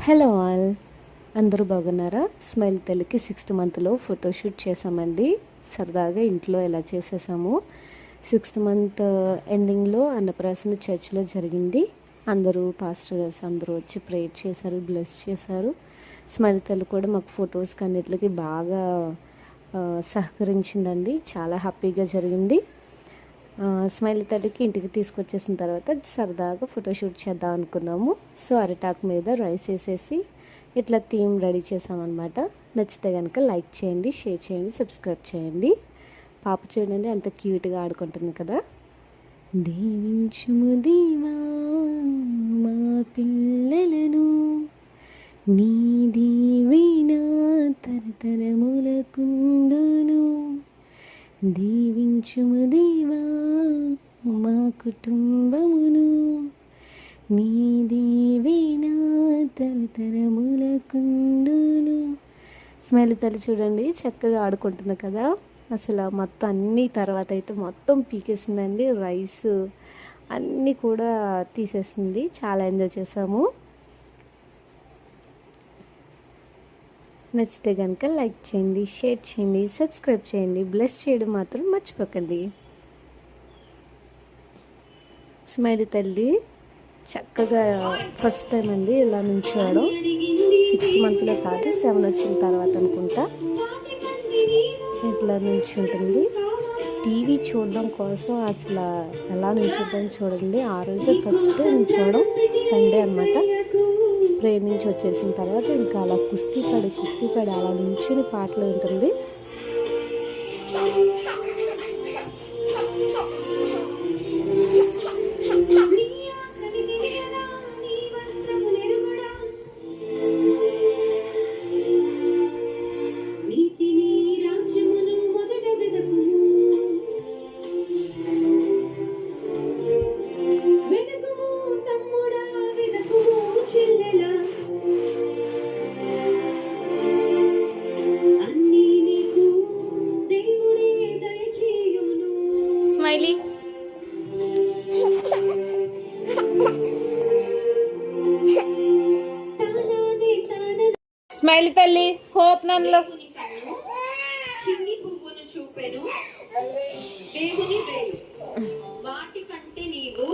Hello all, అందరూ బాగున్నారా? Smile తల్లికి 6th మంత్లో ఫోటోషూట్ చేసామండి. సరదాగా ఇంట్లో ఎలా చేసేసాము. 6th మంత్ ఎండింగ్లో అన్నప్రాసన చర్చ్లో జరిగింది. అందరూ పాస్టర్స్ అందరూ వచ్చి ప్రేయర్ చేశారు, బ్లెస్ చేశారు. స్మైల్ తల్లి కూడా మాకు ఫొటోస్కి అన్నిటికి బాగా సహకరించిందండి. చాలా హ్యాపీగా జరిగింది. స్మైల్ తల్లికి ఇంటికి తీసుకొచ్చేసిన తర్వాత సరదాగా ఫోటోషూట్ చేద్దాం అనుకున్నాము. సో అరిటాకు మీద రైస్ వేసేసి ఇట్లా థీమ్ రెడీ చేసామన్నమాట. నచ్చితే కనుక లైక్ చేయండి, షేర్ చేయండి, సబ్స్క్రైబ్ చేయండి. పాప చూడండి ఎంత క్యూట్గా ఆడుకుంటుంది కదా. దీవించుము దీవా మా పిల్లలను, నీ దీవెన తరతరములకుండును. దీవించుము దేవా మా కుటుంబమును, నీ దీవెన తరతరములకుండును. స్మైల్ తల్లి చూడండి చక్కగా ఆడుకుంటుంది కదా. అసలు మొత్తం అన్ని తర్వాత అయితే మొత్తం పీకేసిందండి. రైస్ అన్నీ కూడా తీసేసింది. చాలా ఎంజాయ్ చేసాము. నచ్చితే కనుక లైక్ చేయండి, షేర్ చేయండి, సబ్స్క్రైబ్ చేయండి, బ్లెస్ చేయడం మాత్రం మర్చిపోకండి. స్మైల్ తల్లి చక్కగా ఫస్ట్ టైం అండి ఇలా నుంచోవడం. 6th మంత్లో కాదు, 7 వచ్చిన తర్వాత అనుకుంటా ఇట్లా నుంచుంటుంది. టీవీ చూడడం కోసం అసలు ఎలా నుంచుంటుందని చూడండి. ఆ రోజే ఫస్ట్ నుంచోవడం, సండే అన్నమాట. ప్రేయర్ నుంచి వచ్చేసిన తర్వాత ఇంకా అలా కుస్తీ పడి అలా నుంచుని పాటలు వింటుంది. స్మైలీ స్మైలీ తల్లి హోప్ నన్ను చిన్ని పువ్వును చూపెను దేవుని వేలు వాటి కంటే నీవు